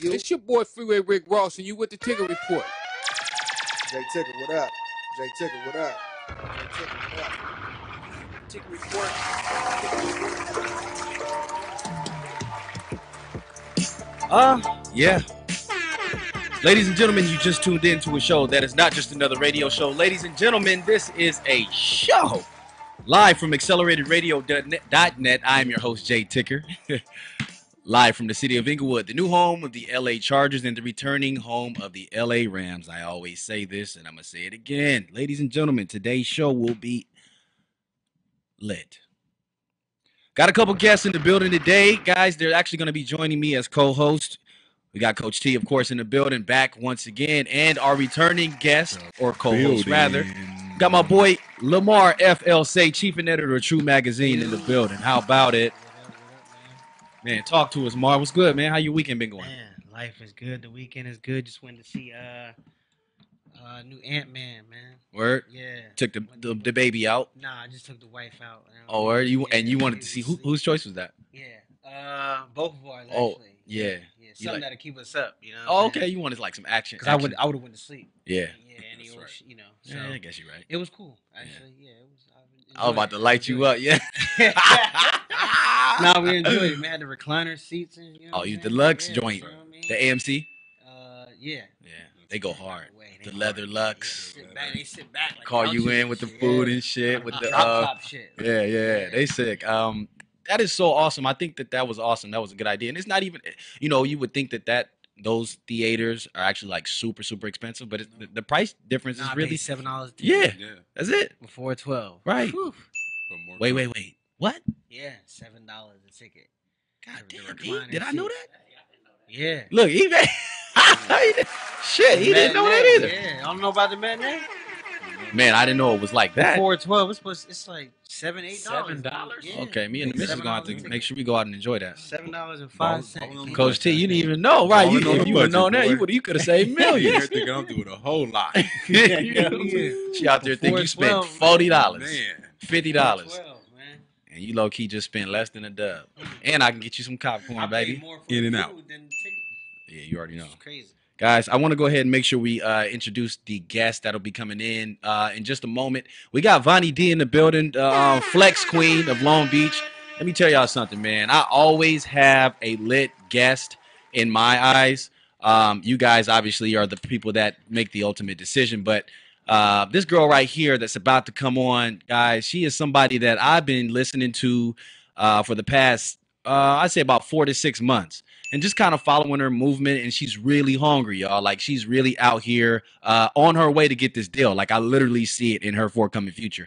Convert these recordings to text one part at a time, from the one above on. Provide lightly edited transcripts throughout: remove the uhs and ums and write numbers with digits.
you? It's your boy Freeway Rick Ross, and you with the Ticker Report. Jay Ticker, what up? Jay Ticker, what up? Jay Ticker, what up? Ticker Report. Yeah. Ladies and gentlemen, you just tuned in to a show that is not just another radio show. Ladies and gentlemen, this is a show live from acceleratedradionet. I am your host, Jay Ticker. Live from the city of Inglewood, the new home of the LA Chargers and the returning home of the LA Rams. I always say this, and I'm going to say it again. Ladies and gentlemen, today's show will be lit. Got a couple guests in the building today. Guys, they're actually going to be joining me as co-host. We got Coach T, of course, in the building, back once again, and our returning guest, or co-host, rather. Got my boy Lamar FLC, chief and editor of True Magazine, in the building. How about it? Man, talk to us, Mar. What's good, man? How your weekend been going? Man, life is good. The weekend is good. Just went to see new Ant-Man, man. Word? Yeah. Took the baby out? Nah, I just took the wife out. Oh, word? You wanted to see see whose choice was that? Yeah. Both of ours, Oh, actually. yeah. Something that'll keep us up, you know. Oh, okay. You wanted like some action. Because I would have went to sleep. Yeah. Yeah, and he was, right. you know. So Yeah, I guess you're right. it was cool, actually. Yeah, it was. I was about to light you up, yeah. Nah, we enjoyed it, man. Had the recliner seats and you know. Oh, you deluxe joint. You know what I mean? The AMC? Yeah. Yeah. They go hard. They The leather hard. Lux. They sit back. Like Call you couches in and with the shit. food and shit. With the drop top shit. Yeah. They sick. That is so awesome. I think that was awesome. That was a good idea. And it's not even, you would think that those theaters are actually like super, super expensive, but the price difference is really $7. Yeah. That's it. Before 12. Right. Whew. Wait. What? Yeah, $7 a ticket. God The damn, recliner did I know seat. that? Yeah. Look, he shit, he didn't know that either. Yeah, I don't know about the matinee. Man, I didn't know it was like that. Before 12, it's like $7, $8. $7? Yeah. Okay, me and the missus gonna have to make sure we go out and enjoy that. $7.05. Coach T, you didn't even know, right? All in If on the you would have known that, budget, you could have saved You're millions. thinking I'm doing a whole lot. She out there thinking you spent Before $40, Man. $50, 12, man. and you low key just spent less than a dub. And I can get you some popcorn, I baby. paid more for In the and food out. than the ticket. Yeah, you already know. It's crazy. Guys, I want to go ahead and make sure we introduce the guest that'll be coming in just a moment. We got Vonnie D in the building, Flex Queen of Long Beach. Let me tell y'all something, man. I always have a lit guest in my eyes. You guys obviously are the people that make the ultimate decision, but this girl right here that's about to come on, guys, she is somebody that I've been listening to for the past, I'd say about 4 to 6 months. And just kind of following her movement, and she's really hungry, y'all. Like, she's really out here on her way to get this deal. Like, I literally see it in her forthcoming future.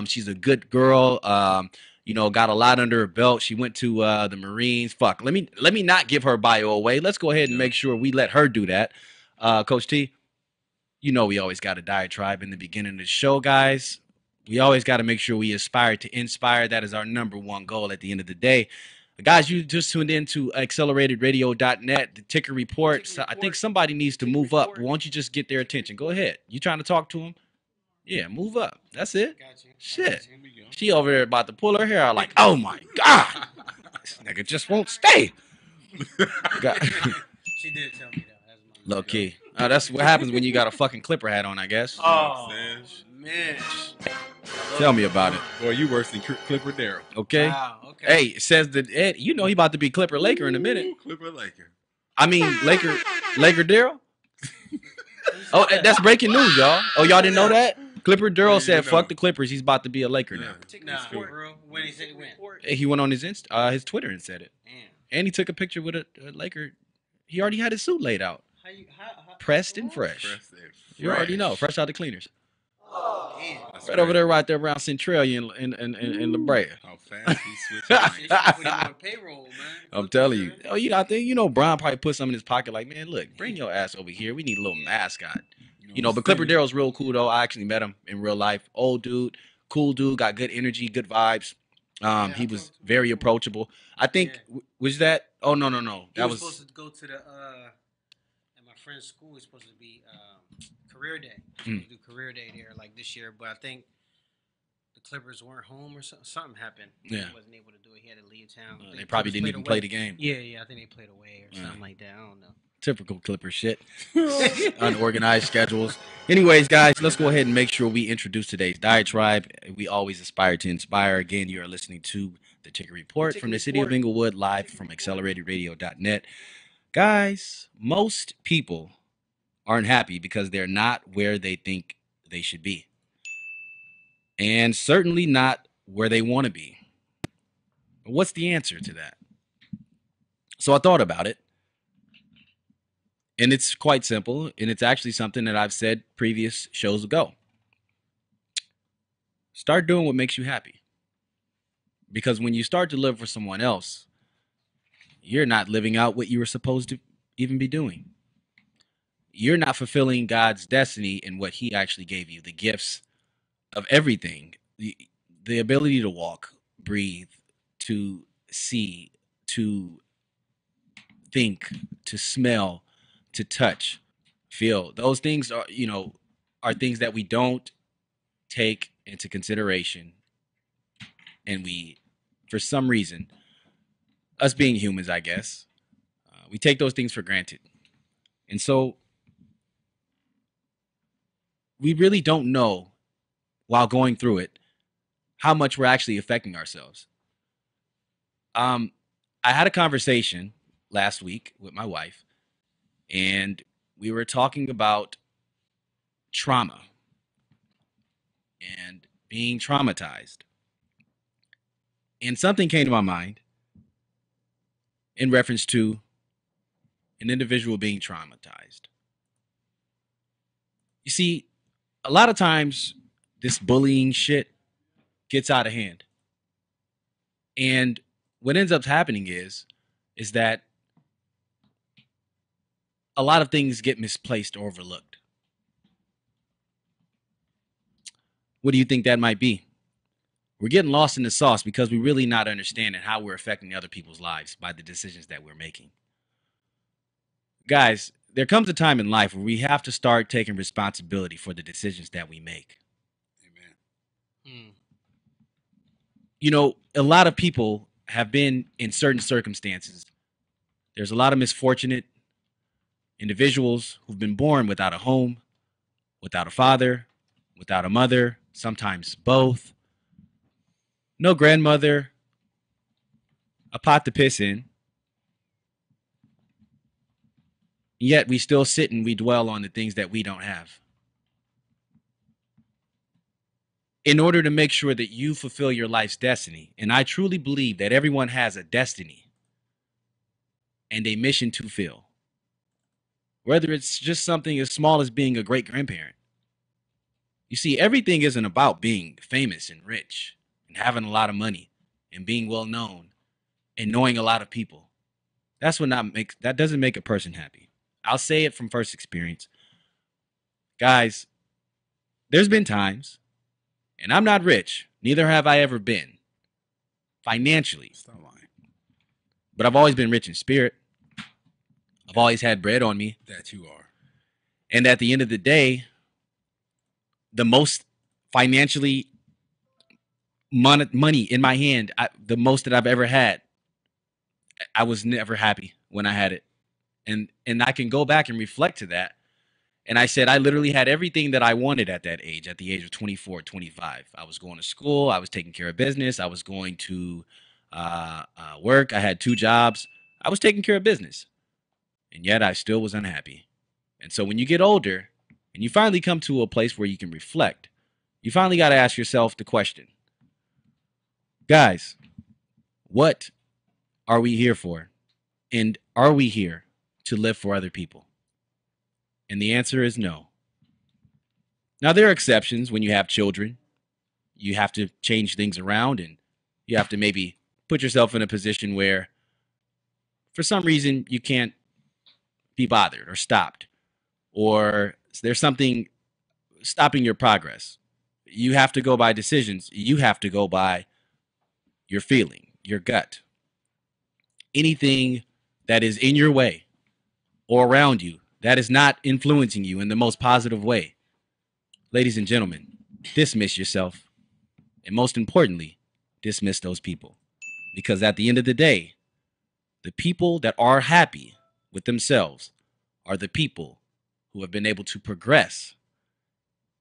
She's a good girl. Got a lot under her belt. She went to the Marines. Fuck. Let me not give her bio away. Let's go ahead and make sure we let her do that. Coach T, we always got a diatribe in the beginning of the show, guys. We always got to make sure we aspire to inspire. That is our number one goal at the end of the day. Guys, you just tuned in to acceleratedradionet, the Ticker Report. So I think somebody needs to move up. Why don't you just get their attention? Go ahead. You trying to talk to them? Yeah, move up. That's it. Gotcha. Shit. She over there about to pull her hair out like, oh my God. This nigga just won't stay. She did tell me that. That's my Low key. That's what happens when you got a fucking Clipper hat on, I guess. Oh, man. Tell me about it. Boy, you worse than Clipper Darrell. Okay? Wow, okay. Hey, it says that Ed, he about to be Clipper Laker in a minute. Clipper Laker. I mean, Laker Daryl? Oh, that's breaking news, y'all. Oh, y'all didn't know that? Clipper Daryl said, fuck the Clippers. He's about to be a Laker now. Nah, bro. When he said he went. He went on his Twitter and said it. Damn. And he took a picture with a Laker. He already had his suit laid out. How Pressed and fresh. You already know. Fresh out the cleaners. Damn. Right over there, right there around Centralia and La Brea. How fast he switched. They should put him on payroll, man. I'm telling you. Oh, I think, Brian probably put some in his pocket like, man, look, bring your ass over here. We need a little mascot. But Clipper Darrell's real cool, though. I actually met him in real life. Old dude, cool dude, got good energy, good vibes. He was very approachable. I think, was that? Oh, no. He was supposed to go to the, at my friend's school, he was supposed to be career day. Do career day there like this year, but I think the Clippers weren't home or something happened. Yeah. He wasn't able to do it. He had to leave town. I think They the probably Clippers didn't played even away. play the game. Yeah. I think they played away or Yeah. something like that. I don't know. Typical Clipper shit. Unorganized schedules. Anyways, guys, let's go ahead and make sure we introduce today's diatribe. We always aspire to inspire. Again, you are listening to the Ticker Report from the city of Inglewood, live from acceleratedradio.net. Guys, most people aren't happy because they're not where they think they should be. And certainly not where they want to be. What's the answer to that? So I thought about it. And it's quite simple. And it's actually something that I've said previous shows ago. Start doing what makes you happy. Because when you start to live for someone else, you're not living out what you were supposed to even be doing. You're not fulfilling God's destiny in what he actually gave you, the gifts of everything, the ability to walk, breathe, to see, to think, to smell, to touch, feel. Those things are, are things that we don't take into consideration. And we, for some reason, us being humans, I guess, we take those things for granted. And so we really don't know, while going through it, how much we're actually affecting ourselves. I had a conversation last week with my wife, and we were talking about trauma and being traumatized. And something came to my mind in reference to an individual being traumatized. You see, a lot of times this bullying shit gets out of hand. And what ends up happening is that a lot of things get misplaced or overlooked. What do you think that might be? We're getting lost in the sauce because we're really not understanding how we're affecting other people's lives by the decisions that we're making. Guys, there comes a time in life where we have to start taking responsibility for the decisions that we make. Amen. A lot of people have been in certain circumstances. There's a lot of misfortunate individuals who've been born without a home, without a father, without a mother, sometimes both. No grandmother, a pot to piss in. Yet we still sit and we dwell on the things that we don't have. In order to make sure that you fulfill your life's destiny, and I truly believe that everyone has a destiny and a mission to fill. Whether it's just something as small as being a great grandparent. You see, everything isn't about being famous and rich and having a lot of money and being well known and knowing a lot of people. That doesn't make a person happy. I'll say it from first experience. Guys, there's been times, and I'm not rich, neither have I ever been financially. Stop lying. But I've always been rich in spirit. I've always had bread on me. That you are. And at the end of the day, the most financially money in my hand, the most that I've ever had, I was never happy when I had it. And I can go back and reflect to that. And I said, I literally had everything that I wanted at that age, at the age of 24, 25. I was going to school. I was taking care of business. I was going to work. I had 2 jobs. I was taking care of business. And yet I still was unhappy. And so when you get older and you finally come to a place where you can reflect, you finally got to ask yourself the question, guys, what are we here for? And are we here to live for other people? And the answer is no. Now, there are exceptions. When you have children, you have to change things around and you have to maybe put yourself in a position where for some reason you can't be bothered or stopped, or there's something stopping your progress. You have to go by decisions. You have to go by your feeling, your gut. Anything that is in your way or around you that is not influencing you in the most positive way, ladies and gentlemen, dismiss yourself And most importantly, dismiss those people. Because at the end of the day, the people that are happy with themselves are the people who have been able to progress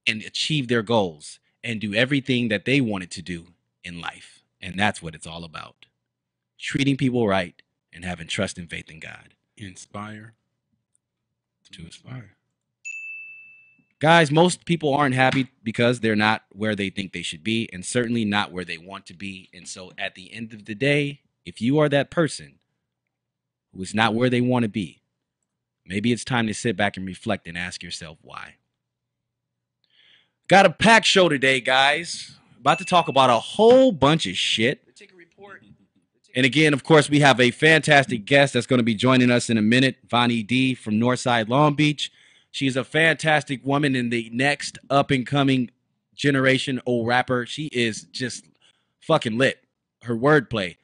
and achieve their goals and do everything that they wanted to do in life. And that's what it's all about. Treating people right and having trust and faith in God. Inspire to inspire. Guys, most people aren't happy because they're not where they think they should be and certainly not where they want to be. And so at the end of the day, if you are that person who is not where they want to be, maybe it's time to sit back and reflect and ask yourself why. Got a packed show today, guys. About to talk about a whole bunch of shit. The ticket report. And again, of course, we have a fantastic guest that's going to be joining us in a minute, Vonnie D from Northside Long Beach. She's a fantastic woman in the next up-and-coming generation old rapper. She is just fucking lit. Her wordplay,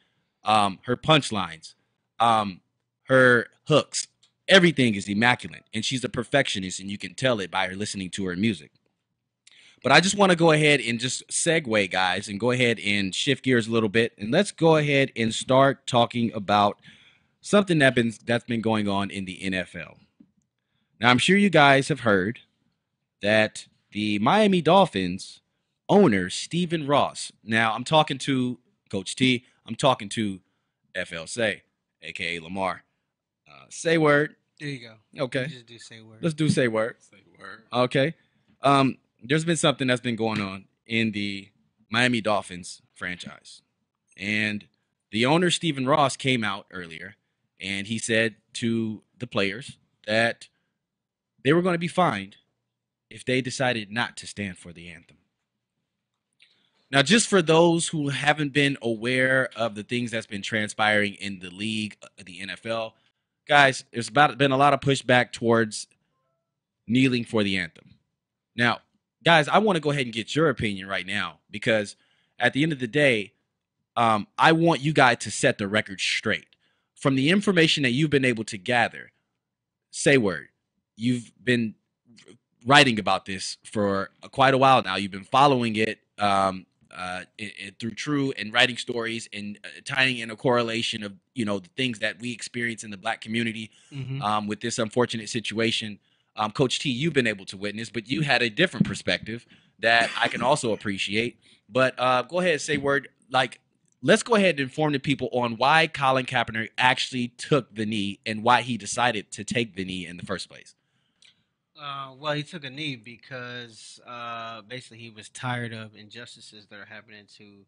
her punchlines, her hooks, everything is immaculate. And she's a perfectionist, and you can tell it by her listening to her music. But I just want to go ahead and just segue, guys, and go ahead and shift gears a little bit. And let's go ahead and start talking about something that's been going on in the NFL. Now, I'm sure you guys have heard that the Miami Dolphins owner, Stephen Ross. Now, I'm talking to Coach T. I'm talking to FL Say, a.k.a. Lamar. Say word. There you go. Okay. You just do say word. Let's do say word. Say word. Okay. There's been something that's been going on in the Miami Dolphins franchise. And the owner, Stephen Ross, came out earlier and he said to the players that they were going to be fined if they decided not to stand for the anthem. Now, just for those who haven't been aware of the things that's been transpiring in the league, the NFL, guys, there's been a lot of pushback towards kneeling for the anthem. Now, guys, I want to go ahead and get your opinion right now because at the end of the day, I want you guys to set the record straight. From the information that you've been able to gather, say word, you've been writing about this for quite a while now. You've been following it through True and writing stories and tying in a correlation of, the things that we experience in the Black community with this unfortunate situation. Coach T, you've been able to witness, but you had a different perspective that I can also appreciate. But go ahead and say word. Let's go ahead and inform the people on why Colin Kaepernick actually took the knee and why he decided to take the knee in the first place. Well, he took a knee because basically he was tired of injustices that are happening to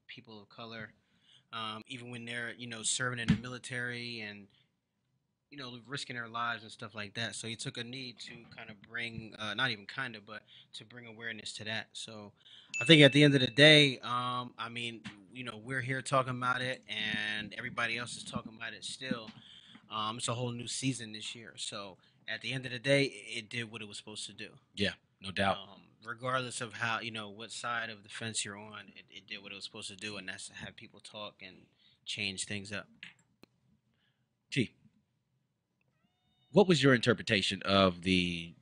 people of color, even when they're serving in the military and risking their lives and stuff like that. So he took a knee to kind of bring, not even kind of, but to bring awareness to that. So I think at the end of the day, we're here talking about it, and everybody else is talking about it still. It's a whole new season this year, so at the end of the day, it did what it was supposed to do. Yeah, no doubt. Regardless of how what side of the fence you're on, it did what it was supposed to do, and that's to have people talk and change things up. T, what was your interpretation of the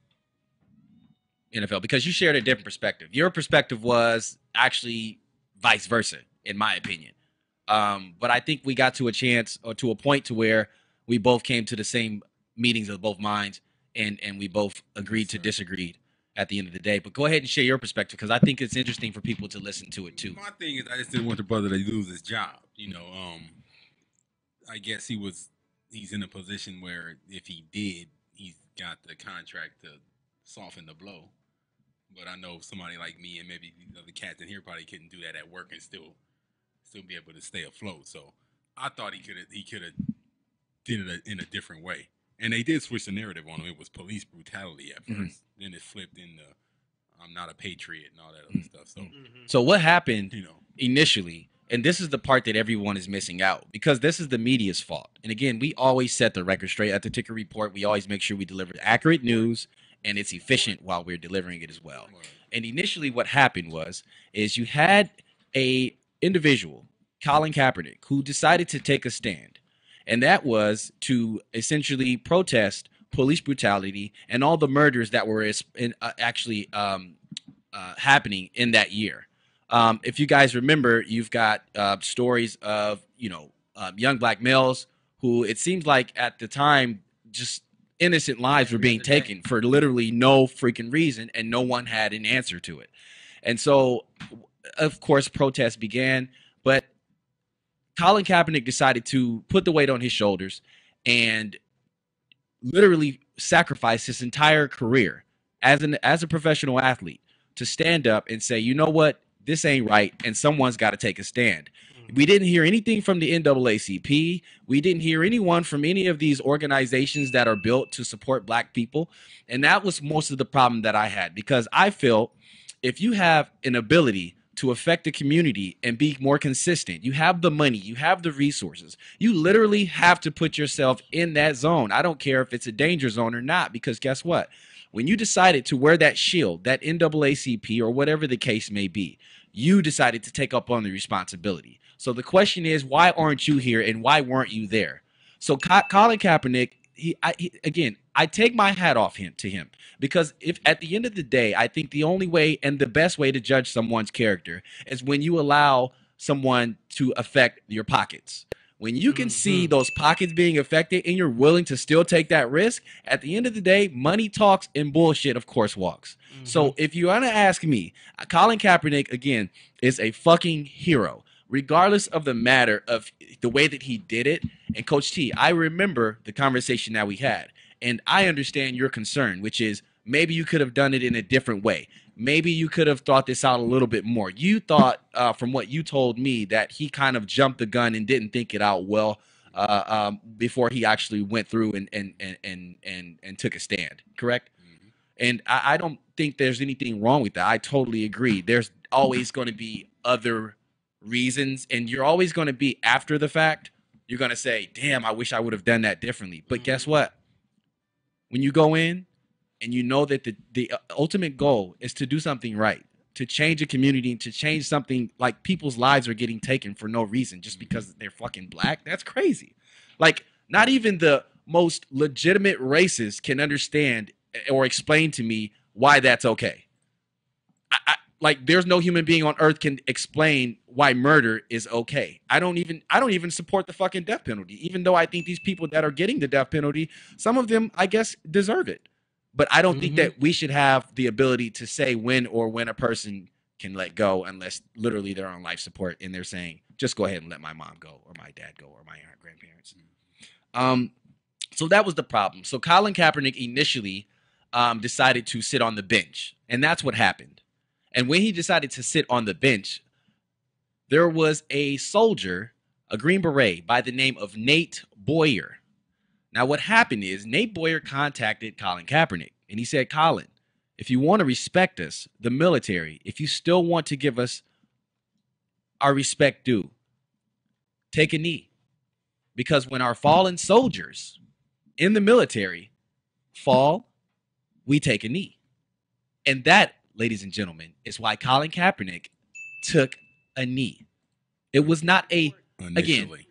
NFL? Because you shared a different perspective. Your perspective was actually vice versa, in my opinion. But I think we got to a chance or to a point to where we both came to the same meetings of both minds and we both agreed to disagree at the end of the day. But go ahead and share your perspective because I think it's interesting for people to listen to it too. My thing is I just didn't want the brother to lose his job. I guess he's in a position where if he did, he's got the contract to soften the blow. But I know somebody like me and maybe the other cats in here probably couldn't do that at work and still be able to stay afloat. So I thought he could have did it in a different way. And they did switch the narrative on him. It was police brutality at first. Then it flipped into I'm not a patriot and all that other stuff. So So what happened initially, and this is the part that everyone is missing out because this is the media's fault. And again, we always set the record straight at the Ticker Report. We always make sure we deliver accurate news and it's efficient while we're delivering it as well. And initially what happened is you had a individual, Colin Kaepernick, who decided to take a stand. And that was to essentially protest police brutality and all the murders that were actually happening in that year. If you guys remember, you've got stories of young black males who it seems like at the time just innocent lives were being taken for literally no freaking reason, and no one had an answer to it. And so, of course, protests began, but Colin Kaepernick decided to put the weight on his shoulders and literally sacrifice his entire career as a professional athlete to stand up and say, you know what, this ain't right, and someone's got to take a stand. We didn't hear anything from the NAACP. We didn't hear anyone from any of these organizations that are built to support black people. And that was most of the problem that I had, because I feel if you have an ability to affect the community and be more consistent, you have the money, you have the resources, you literally have to put yourself in that zone. I don't care if it's a danger zone or not, because guess what? When you decided to wear that shield, that NAACP or whatever the case may be, you decided to take up on the responsibility. So the question is, why aren't you here and why weren't you there? So Colin Kaepernick, again, I take my hat off to him, because if at the end of the day, I think the only way and the best way to judge someone's character is when you allow someone to affect your pockets. When you can see those pockets being affected and you're willing to still take that risk, at the end of the day, money talks and bullshit, of course, walks. So if you want to ask me, Colin Kaepernick, again, is a fucking hero, regardless of the matter of the way that he did it. And Coach T, I remember the conversation that we had, and I understand your concern, which is maybe you could have done it in a different way. Maybe you could have thought this out a little bit more. You thought, from what you told me, that he kind of jumped the gun and didn't think it out well before he actually went through and took a stand. Correct? Mm-hmm. And I don't think there's anything wrong with that. I totally agree. There's always going to be other reasons, and you're always going to be after the fact. You're going to say, "Damn, I wish I would have done that differently." But guess what? When you go in, and you know that the ultimate goal is to do something right, to change a community, to change something, like people's lives are getting taken for no reason just because they're fucking black. That's crazy. Like, not even the most legitimate racists can understand or explain to me why that's okay. Like, there's no human being on earth can explain why murder is okay. I don't even support the fucking death penalty, even though I think these people that are getting the death penalty, some of them, I guess, deserve it. But I don't think that we should have the ability to say when a person can let go, unless literally they're on life support and they're saying, just go ahead and let my mom go or my dad go or my grandparents. So that was the problem. So Colin Kaepernick initially decided to sit on the bench, and that's what happened. And when he decided to sit on the bench, there was a soldier, a Green Beret by the name of Nate Boyer. Now, what happened is Nate Boyer contacted Colin Kaepernick, and he said, Colin, if you want to respect us, the military, if you still want to give us our respect due, take a knee. Because when our fallen soldiers in the military fall, we take a knee. And that, ladies and gentlemen, is why Colin Kaepernick took a knee. It was not initially.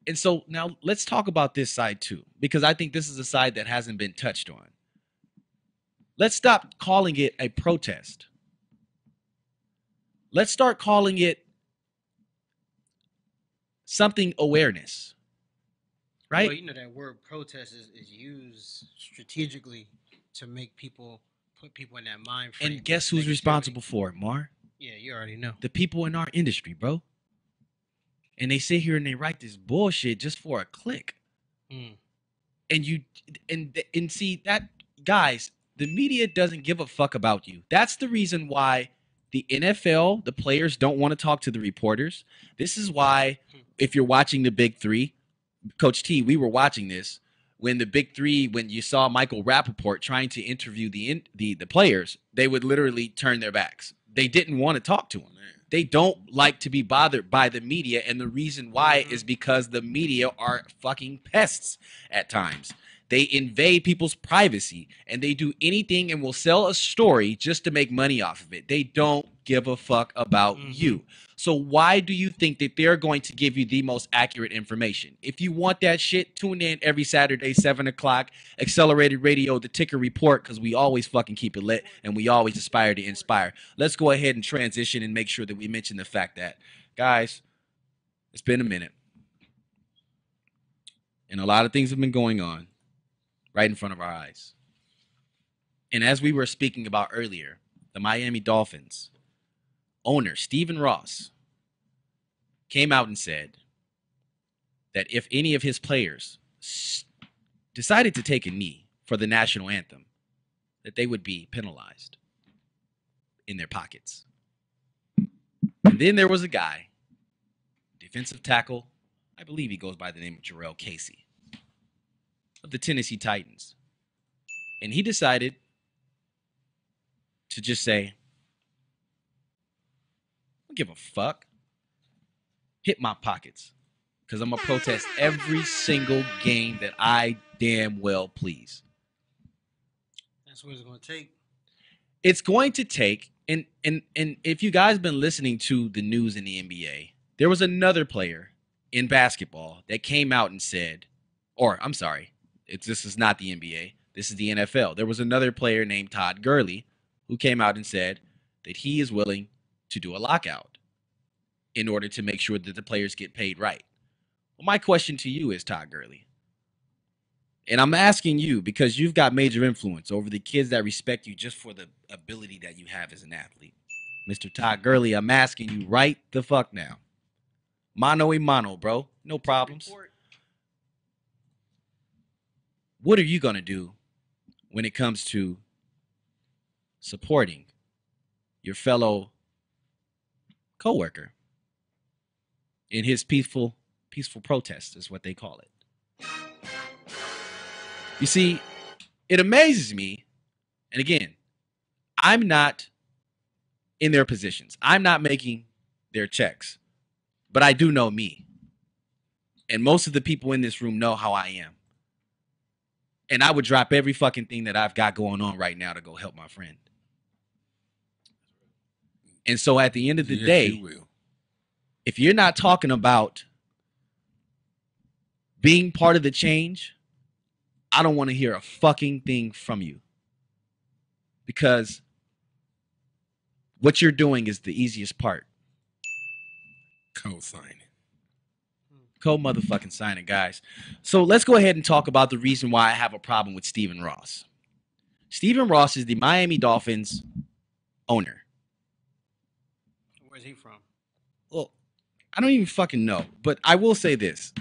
And so now let's talk about this side too, because I think this is a side that hasn't been touched on. Let's stop calling it a protest. Let's start calling it something awareness, right? Well, you know that word protest is used strategically to make put people in that mind frame. And guess who's responsible for it, Mar? Yeah, you already know. The people in our industry, bro. And they sit here and they write this bullshit just for a click. And see that, guys, the media doesn't give a fuck about you. That's the reason why the NFL, the players don't want to talk to the reporters. This is why, if you're watching the Big Three, Coach T, we were watching this when the Big Three, when you saw Michael Rappaport trying to interview the players, they would literally turn their backs. They didn't want to talk to him. They don't like to be bothered by the media, and the reason why is because the media are fucking pests at times. They invade people's privacy, and they do anything and will sell a story just to make money off of it. They don't give a fuck about you. So why do you think that they're going to give you the most accurate information? If you want that shit, tune in every Saturday, 7 o'clock, Accelerated Radio, The Ticker Report, because we always fucking keep it lit, and we always aspire to inspire. Let's go ahead and transition and make sure that we mention the fact that, guys, it's been a minute. And a lot of things have been going on right in front of our eyes. And as we were speaking about earlier, the Miami Dolphins owner, Stephen Ross, came out and said that if any of his players decided to take a knee for the national anthem, that they would be penalized in their pockets. And then there was a guy, defensive tackle, I believe he goes by the name of Jarrell Casey, of the Tennessee Titans. And he decided to just say, I don't give a fuck. Hit my pockets. Because I'm going to protest every single game that I damn well please. That's what it's going to take. It's going to take, and if you guys been listening to the news in the NBA, there was another player in basketball that came out and said, or I'm sorry, this is not the NBA, this is the NFL. There was another player named Todd Gurley who came out and said that he is willing to do a lockout in order to make sure that the players get paid right. Well, my question to you is, Todd Gurley, and I'm asking you because you've got major influence over the kids that respect you just for the ability that you have as an athlete. Mr. Todd Gurley, I'm asking you right the fuck now. Mano a mano, bro. No problems. What are you going to do when it comes to supporting your fellow coworker in his peaceful protest is what they call it? You see, it amazes me, and again, I'm not in their positions. I'm not making their checks, but I do know me. And most of the people in this room know how I am. And I would drop every fucking thing that I've got going on right now to go help my friend. And so at the end of the day, if you're not talking about being part of the change, I don't want to hear a fucking thing from you. Because what you're doing is the easiest part. Co-signing. Co-motherfucking signing, guys. So let's go ahead and talk about the reason why I have a problem with Stephen Ross. Stephen Ross is the Miami Dolphins owner. Where's he from? Well, I don't even fucking know, but I will say this.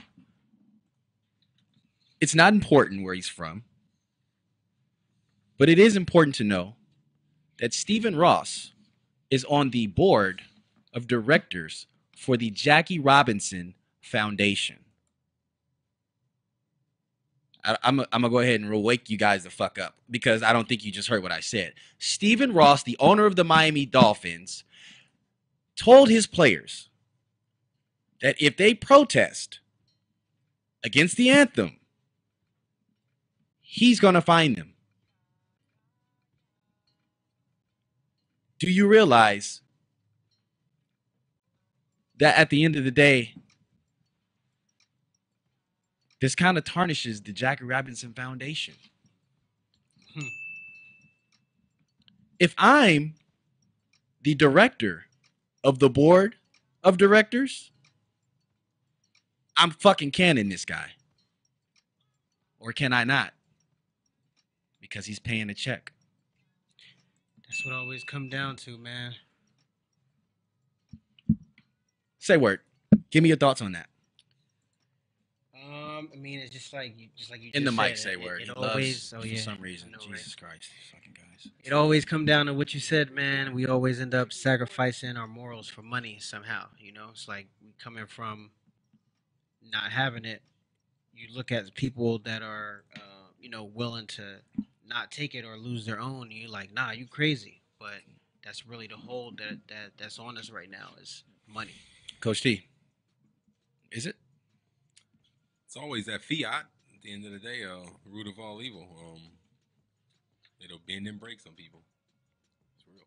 It's not important where he's from, but it is important to know that Stephen Ross is on the board of directors for the Jackie Robinson Foundation. I'm going to go ahead and wake you guys the fuck up because I don't think you just heard what I said. Stephen Ross, the owner of the Miami Dolphins, told his players that if they protest against the anthem, he's going to fine them. Do you realize that at the end of the day, this kind of tarnishes the Jackie Robinson Foundation? If I'm the director of the board of directors, I'm fucking canning this guy. Or can I not? Because he's paying a check. That's what I always come down to, man. Say word. Give me your thoughts on that. I mean, it's just like you just In the mic, said, say word. It He always, loves, for some reason. Jesus Christ, fucking guys. It always come down to what you said, man. We always end up sacrificing our morals for money somehow. You know, it's like we coming from not having it. You look at people that are, willing to not take it or lose their own. And you're like, nah, you crazy. But that's really the hold that's on us right now is money. Coach T, is it? It's always that fiat. At the end of the day, root of all evil. It'll bend and break some people. It's real.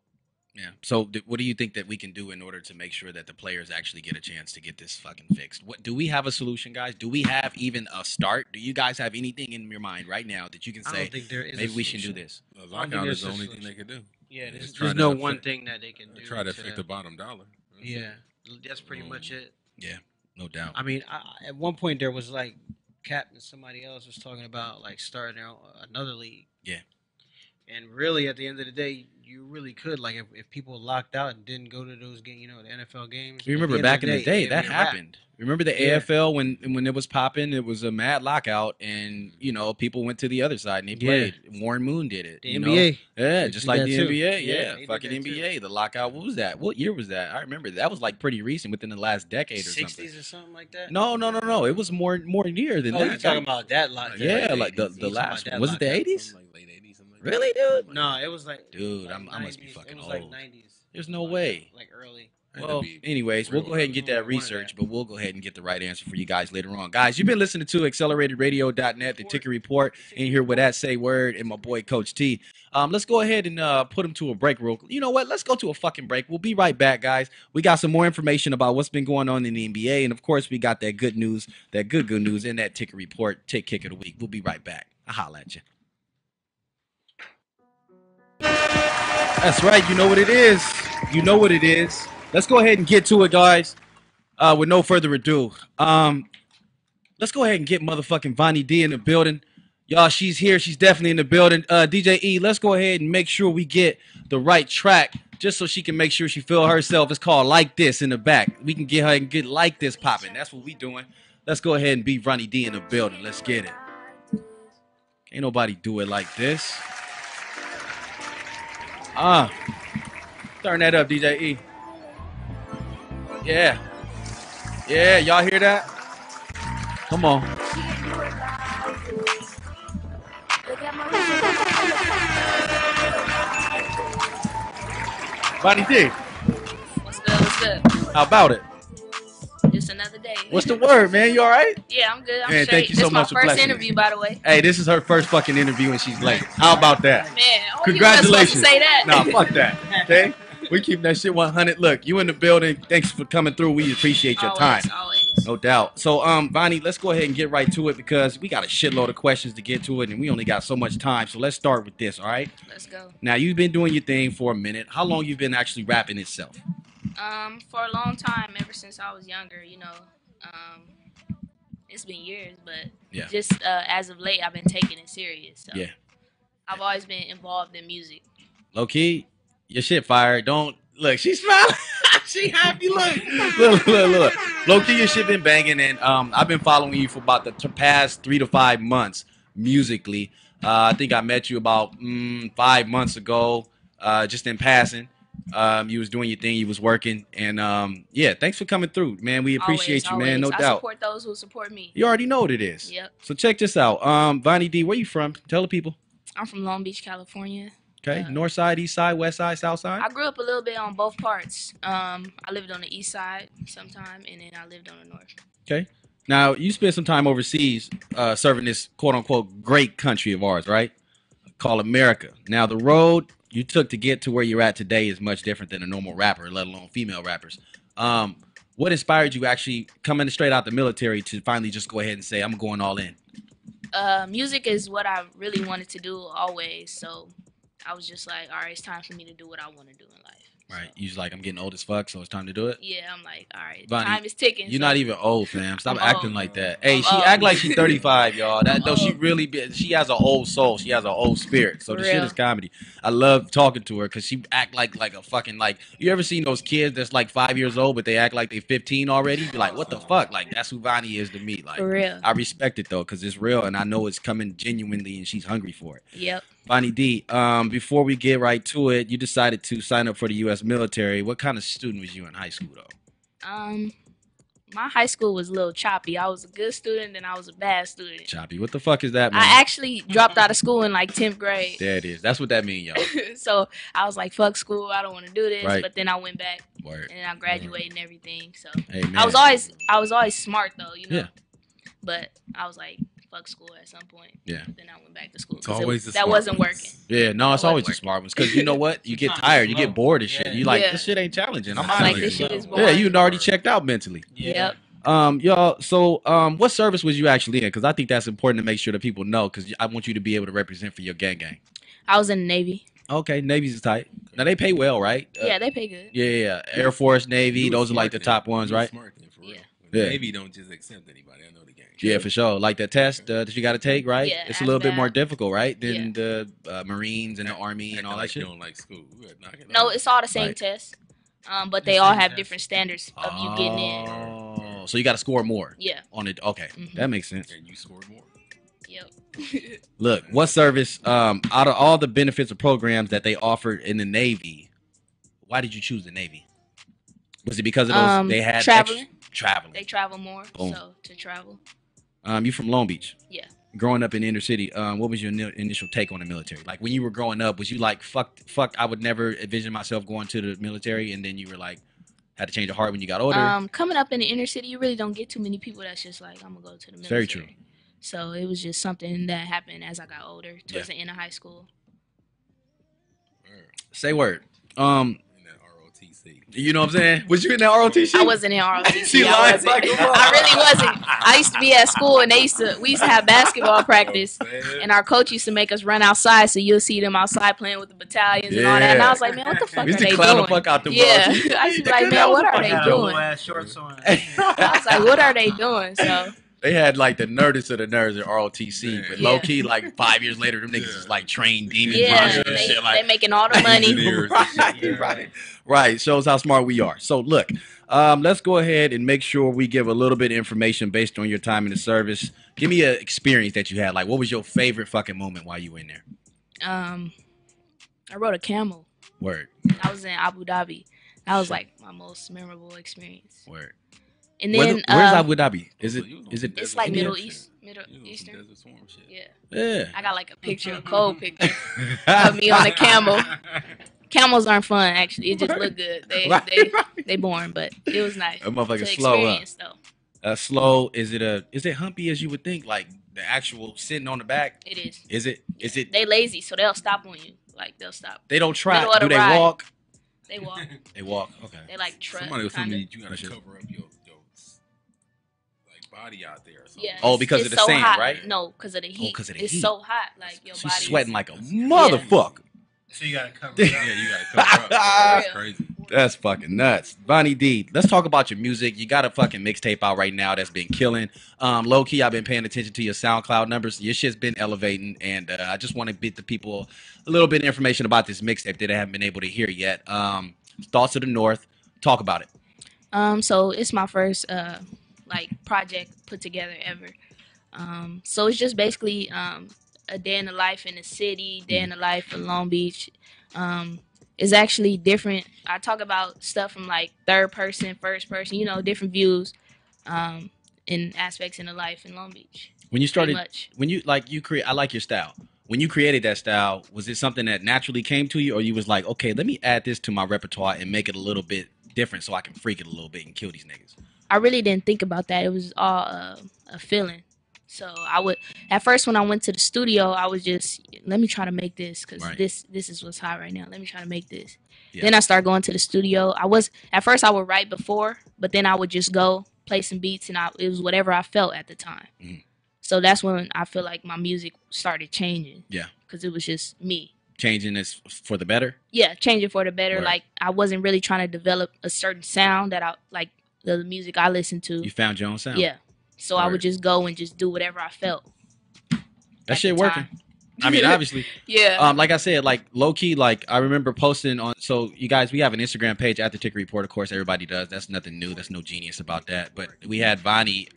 Yeah. So, what do you think that we can do in order to make sure that the players actually get a chance to get this fucking fixed? What do we have a solution, guys? Do we have even a start? Do you guys have anything in your mind right now that you can I say, don't think there is. maybe we should do this? A I don't think lockout there's is the a only thing solution. they could do. Yeah, Just there's try no to one affect- thing that they can do. Try to affect the bottom dollar. That's it. Yeah, that's pretty much it. Yeah, no doubt. I mean, at one point there was like Cap and somebody else was talking about like starting another league. Yeah. And really, at the end of the day, you really could like if people locked out and didn't go to those games, the NFL games. You at remember end back of in the day it'd that be a wrap. happened. Remember the Yeah. AFL when it was popping, it was a mad lockout, and people went to the other side and they Yeah. played. Warren Moon did it. The you know? NBA. Yeah, They just did like that the too. NBA. Yeah, Yeah, they did fucking that NBA. The lockout. What was that? What year was that? I remember that was like pretty recent, within the last decade or something. 60s or something like that. No. It was more near than Oh, that. you're talking about that lock? Yeah, like the You're talking last about one. that Was it the lockout. 80s? Something like late 80s, something like Really, that. dude? No, it was like. Dude, like I must be 90s. fucking It was old. like 90s. There's no way. Like early. Had to Well, be anyways, we'll real go ahead and get that One of research, that. but we'll go ahead and get the right answer for you guys later on. Guys, you've been listening to AcceleratedRadio.net, the Ticker Report, in here with that Say Word and my boy Coach T. Let's go ahead and put him to a break real quick. You know what? Let's go to a fucking break. We'll be right back, guys. We got some more information about what's been going on in the NBA, and of course, we got that good news, that good news in that Ticker Report, Tick Kick of the Week. We'll be right back. I'll holla at you. That's right. You know what it is. You know what it is. Let's go ahead and get to it, guys. With no further ado, let's go ahead and get motherfucking Vonnie D in the building. Y'all, she's here. She's definitely in the building. DJ E, let's go ahead and make sure we get the right track just so she can make sure she feel herself. It's called Like This in the back. We can get her and get Like This popping. That's what we doing. Let's go ahead and beat Vonnie D in the building. Let's get it. Ain't nobody do it like this. Turn that up, DJ E. Yeah. Yeah, y'all hear that? Come on. Vonnie D, What's good? What's good? how about it? Just another day. What's the word, man? You all right? Yeah, I'm good. I'm Man, straight. thank you so this much for is my first blessing interview, me. by the way. Hey, this is her first fucking interview and she's late. How about that? Man, oh, Congratulations. You were supposed to say that. Nah, fuck that. Okay? We keep that shit 100. Look, you in the building. Thanks for coming through. We appreciate your time. Always. No doubt. So, Vonnie, let's go ahead and get right to it because we got a shitload of questions to get to it and we only got so much time. So let's start with this, all right? Let's go. Now, you've been doing your thing for a minute. How long you been actually rapping itself? For a long time, ever since I was younger, it's been years, but Yeah. just as of late, I've been taking it serious. So Yeah. I've always been involved in music. Low key, your shit fire. Don't look. She's smiling. She happy. Look. Low key, your shit been banging, and I've been following you for about the past 3 to 5 months musically. I think I met you about 5 months ago, just in passing. You was doing your thing, you was working, and yeah, thanks for coming through, man. We appreciate you, man. No I doubt. support those who support me. You already know what it is. Yep. So check this out. Vonnie D, where you from? Tell the people. I'm from Long Beach, California. Okay, north side, east side, west side, south side. I grew up a little bit on both parts. I lived on the east side sometime, and then I lived on the north. Okay. Now you spent some time overseas, serving this quote unquote great country of ours, right? Called America. Now the road you took to get to where you're at today is much different than a normal rapper, let alone female rappers. What inspired you actually coming straight out the military to finally just go ahead and say, I'm going all in? Music is what I really wanted to do always, so I was just like, all right, it's time for me to do what I want to do in life. Right. So, You just like, I'm getting old as fuck, so it's time to do it. yeah, I'm like, all right, Vonnie, time is ticking. You're so not even old, fam. Stop I'm acting old. like that. Hey, I'm she old. act like she's 35, y'all. That I'm though she old. really she has an old soul. She has an old spirit. So For the shit real. is comedy. I love talking to her because she act like a fucking like. You ever seen those kids that's like 5 years old but they act like they 15 already? Be like, what the fuck? Like that's who Vonnie is to me. Like For real. I respect it though because it's real and I know it's coming genuinely and she's hungry for it. Yep. Vonnie D, before we get right to it, you decided to sign up for the U.S. military. What kind of student was you in high school though? My high school was a little choppy. I was a good student and I was a bad student. Choppy. What the fuck is that, man? I actually dropped out of school in like 10th grade. There it is. That's what that means, y'all. So I was like, fuck school, I don't want to do this. Right. But then I went back Word. and then I graduated and everything. So Hey, man. I was always smart though, you know. Yeah. But I was like, fuck school at some point. Yeah. But then I went back to school It's because always the that smart wasn't ones. working. Yeah, no, it's That always the wasn't smart ones because you know what? You get Sometimes tired, you slow. get bored of shit. Yeah. You like Yeah. this shit ain't challenging. I'm I was out like, of this here. shit is Yeah, boring. you already checked out mentally. Yep. Y'all. So, what service was you actually in? Because I think that's important to make sure that people know. Because I want you to be able to represent for your gang. I was in the Navy. Okay, Navy's is tight. Now they pay well, right? Yeah, they pay good. Yeah. Air Force, Navy, You was those are like the smart top then. ones, You was right? smart then, for real. Yeah. Yeah. Navy don't just accept anybody. I know the game. Yeah, for sure. Like that test that you got to take, right? Yeah, It's a little bit more ASVAB. difficult, right, than the Marines and the Army and Acting all that like shit. You don't like school. We gotta knock it No, off. it's all the same Right. tests. But The they all same have test. different standards of you getting in. Oh, so you got to score more Yeah. on it. Okay, Mhm. that makes sense. And you scored more. Yep. Look, what service out of all the benefits or programs that they offered in the Navy, why did you choose the Navy? Was it because of those they had traveling. traveling? They travel more, Boom. so to travel. You from Long Beach? Yeah. Growing up in the inner city, what was your initial take on the military? Like when you were growing up, was you like fuck? I would never envision myself going to the military, and then you were like had to change your heart when you got older. Coming up in the inner city, you really don't get too many people that's just like, I'm gonna go to the military. It's very true. So it was just something that happened as I got older, towards the end of high school. Say word. In that ROTC. You know what I'm saying? Was you in that ROTC? I wasn't in ROTC. She I lied wasn't. like a mother- I really wasn't. I used to be at school and we used to have basketball practice, and our coach used to make us run outside, so you'll see them outside playing with the battalions and all that. And I was like, man, what the fuck We are used to they clown doing? the fuck out them Yeah, bros. I used to be like, man, what are they Had doing? ass shorts on. I was like, what are they doing? So They had like the nerdest of the nerds at ROTC, but Yeah. low key, like 5 years later, them niggas is like trained demon yeah, hunters and they, shit. they Like, making all the money. Engineers and shit. right. Shows how smart we are. So look, let's go ahead and make sure we give a little bit of information based on your time in the service. Give me an experience that you had. Like, what was your favorite fucking moment while you were in there? I rode a camel. Word, I was in Abu Dhabi. That was like my most memorable experience. word. And then Where's Abu Dhabi? Is it? Oh, you Is it? it's like India? Middle East, Middle You know, some Eastern. Desert Storm shit. Yeah, Yeah. I got like a picture, a cold picture of me on the camel. Camels aren't fun, actually. It just look good. They boring, but it was nice. That motherfucker's To slow, huh? experience, though. Slow. Is it humpy as you would think? Like the actual sitting on the back? It is. Is it? Is it? They lazy, so they'll stop on you. Like they'll stop. They don't try. Middle of Do the they ride. walk? They walk. They walk. Okay. They like trust. Somebody was telling kinda. me you gotta Shit. cover up your like body out there or something. Yeah. Oh, it's- because it's of the so sand, hot. right? No, because of the heat. 'cause of the it's heat. so hot. Like your She's body. sweating like a motherfucker. So you gotta cover it Yeah, up. you gotta cover up. That's For real. crazy. That's fucking nuts. Bonnie D, let's talk about your music. You got a fucking mixtape out right now that's been killing. Low key, I've been paying attention to your SoundCloud numbers. Your shit's been elevating, and I just want to get the people a little bit of information about this mixtape that I haven't been able to hear yet. Thoughts of the North. Talk about it. So it's my first like project put together ever. So it's just basically a day in the life in the city, day in the life in Long Beach. It's actually different. I talk about stuff from like third person, first person, different views in aspects in the life in Long Beach. When you started, much. when you create, I like your style. When you created that style, was it something that naturally came to you, or you was like, okay, let me add this to my repertoire and make it a little bit different so I can freak it a little bit and kill these niggas? I really didn't think about that. It was all a feeling. So at first when I went to the studio, I was just, let me try to make this because Right. this is what's hot right now. Let me try to make this. Yeah. Then I started going to the studio. At first I would write before, but then I would just go play some beats and it was whatever I felt at the time. Mhm. So that's when I feel like my music started changing. Yeah. Because it was just me. Changing this for the better. Yeah, changing for the better. Right. Like I wasn't really trying to develop a certain sound that I like the music I listened to. You found your own sound. Yeah. So I Word. would just go and just do whatever I felt. That at shit the working. time. I mean, obviously. Yeah. Like I said, like low key, like I remember posting on. So you guys, we have an Instagram page at the Ticker Report. Of course, everybody does. That's nothing new. That's no genius about that. But we had Vonnie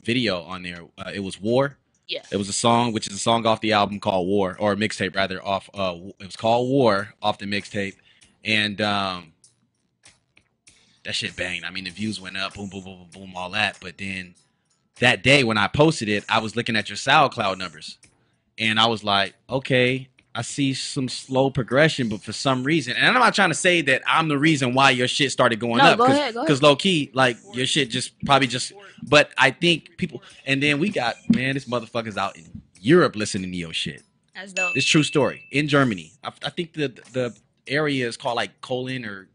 video on there. It was War. Yeah. It was a song, which is a song off the album called War, or a mixtape rather. Off. It was called War off the mixtape, and that shit banged. I mean, the views went up, boom, boom, boom, boom, boom, all that. But then that day when I posted it, I was looking at your SoundCloud numbers. And I was like, okay, I see some slow progression, but for some reason, and I'm not trying to say that I'm the reason why your shit started going No, up. go ahead, go Because low key, like your shit just probably just. But I think people, and then we got this motherfucker's out in Europe listening to your shit. That's dope. It's true story in Germany. I think the area is called like Colin or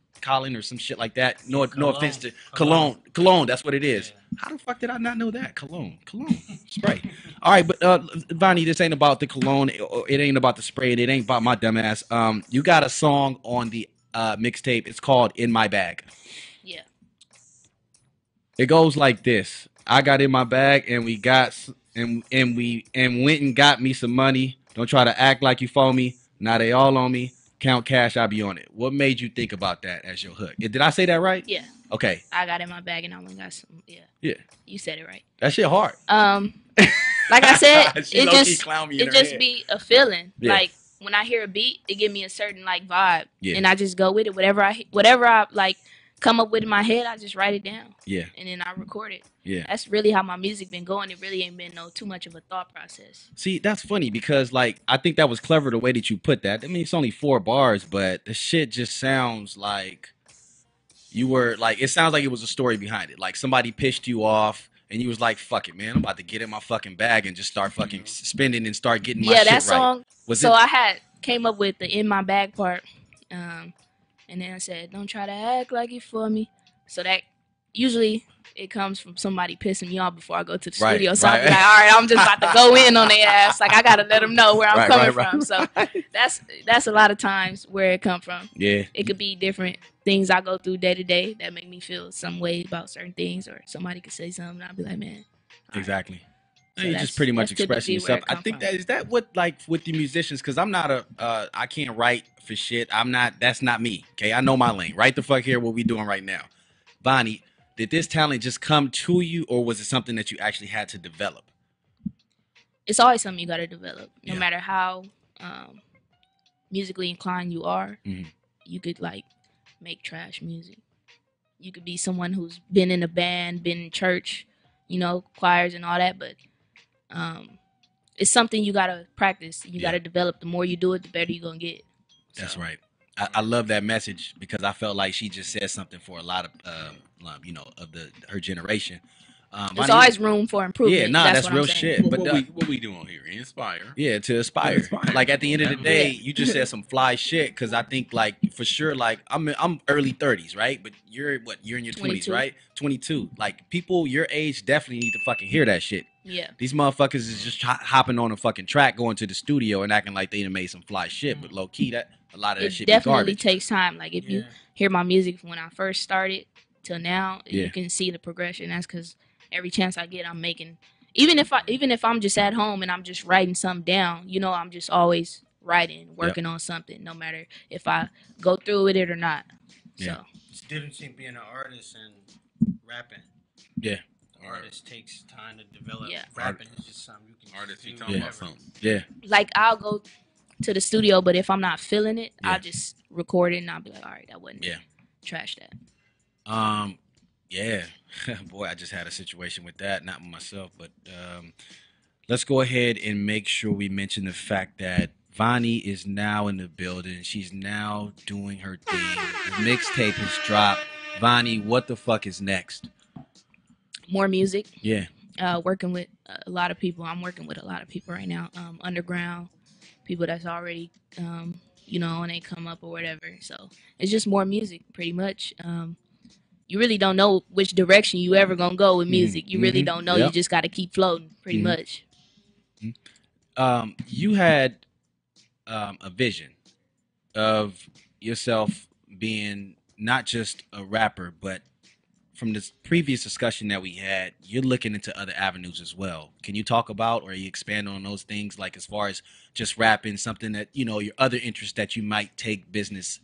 some shit like that. No offense to Cologne. That's what it is. Yeah. How the fuck did I not know that? Cologne spray. All right, but Vonnie, this ain't about the cologne. It ain't about the spray. It ain't about my dumb ass. You got a song on the mixtape. It's called "In My Bag." Yeah. It goes like this: I got in my bag, and we went and got me some money. Don't try to act like you phone me. Now they all on me. Count cash, I be on it. What made you think about that as your hook? Did I say that right? Yeah. Okay. I got in my bag and I went got some. Yeah. Yeah. You said it right. That shit hard. Like I said, She it low-key just clown me in it her just head. be a feeling. Yeah. Like when I hear a beat, it give me a certain like vibe, Yeah. and I just go with it. Whatever I like come up with in my head, I just write it down. Yeah. And then I record it. Yeah. That's really how my music been going. It really ain't been too much of a thought process. See, that's funny because like I think that was clever the way that you put that. I mean, it's only 4 bars, but the shit just sounds like you were like it sounds like it was a story behind it. Like somebody pissed you off and you was like, "Fuck it, man! I'm about to get in my fucking bag and just start fucking spending and start getting my Yeah, shit that right." song. Was So it? I had came up with the in my bag part, and then I said, "Don't try to act like you for me." So that usually it comes from somebody pissing me off before I go to the Right, studio. So right. I'm like, all right, I'm just about to go in on their ass. Like I gotta let them know where I'm Right, coming right, from. So that's a lot of times where it come from. Yeah. It could be different things I go through day to day that make me feel some way about certain things, or somebody could say something, and I'll be like, man. all right. Exactly. So you that's- just pretty much that's expressing typically where yourself. it I come think from. that is that what like with the musicians because I'm not I can't write for shit. I'm not. That's not me. Okay, I know my lane. Right the fuck here. What we doing right now, Vonnie? Did this talent just come to you, or was it something that you actually had to develop? It's always something you got to develop, no Yeah. matter how musically inclined you are. Mhm. You could like make trash music. You could be someone who's been in a band, been in church, choirs and all that, but it's something you got to practice. You Yeah. got to develop. The more you do it, the better you're going to get. That's So, right. I love that message because I felt like she just said something for a lot of of her generation. There's Vonnie, always room for improvement. Yeah, nah, that's what I'm real saying. shit. What, But what we doing here? Inspire. Yeah, to aspire. Inspire. Like at the end of the day, Yeah. you just said some fly shit because I think like for sure, like I'm early 30s, right? But you're what? You're in your 20s, 22. right? 22. Like people your age definitely need to fucking hear that shit. Yeah. These motherfuckers is just hopping on a fucking track, going to the studio and acting like they done made some fly shit. But low key, that a lot of that It shit be definitely garbage. takes time. Like if you Yeah. hear my music from when I first started till now, Yeah. you can see the progression. That's because every chance I get, I'm making. Even if I'm just at home and I'm just writing something down, I'm just always writing, working on something, no matter if I go through with it or not. Yeah. So It's different between being an artist and rapping. Yeah. Artist takes time to develop. Yeah. Rapping is just something you can Artist, you do talking about whenever. something. Yeah. like I'll go to the studio, but if I'm not feeling it, Yeah. I'll just record it and I'll be like, all right, that wasn't Yeah. trash that. Yeah. Boy, I just had a situation with that, not with myself, but let's go ahead and make sure we mention the fact that Vonnie is now in the building. She's now doing her thing. The mixtape has dropped. Vonnie, what the fuck is next? More music. Yeah. Working with a lot of people. I'm working with a lot of people right now. Underground people that's already, and they come up or whatever. So it's just more music, pretty much. You really don't know which direction you ever gonna go with music. You really don't know. Yep. You just got to keep floating, pretty much. You had a vision of yourself being not just a rapper, but from this previous discussion that we had, you're looking into other avenues as well. Can you talk about or you expand on those things, like as far as just rapping, something that, your other interests that you might take business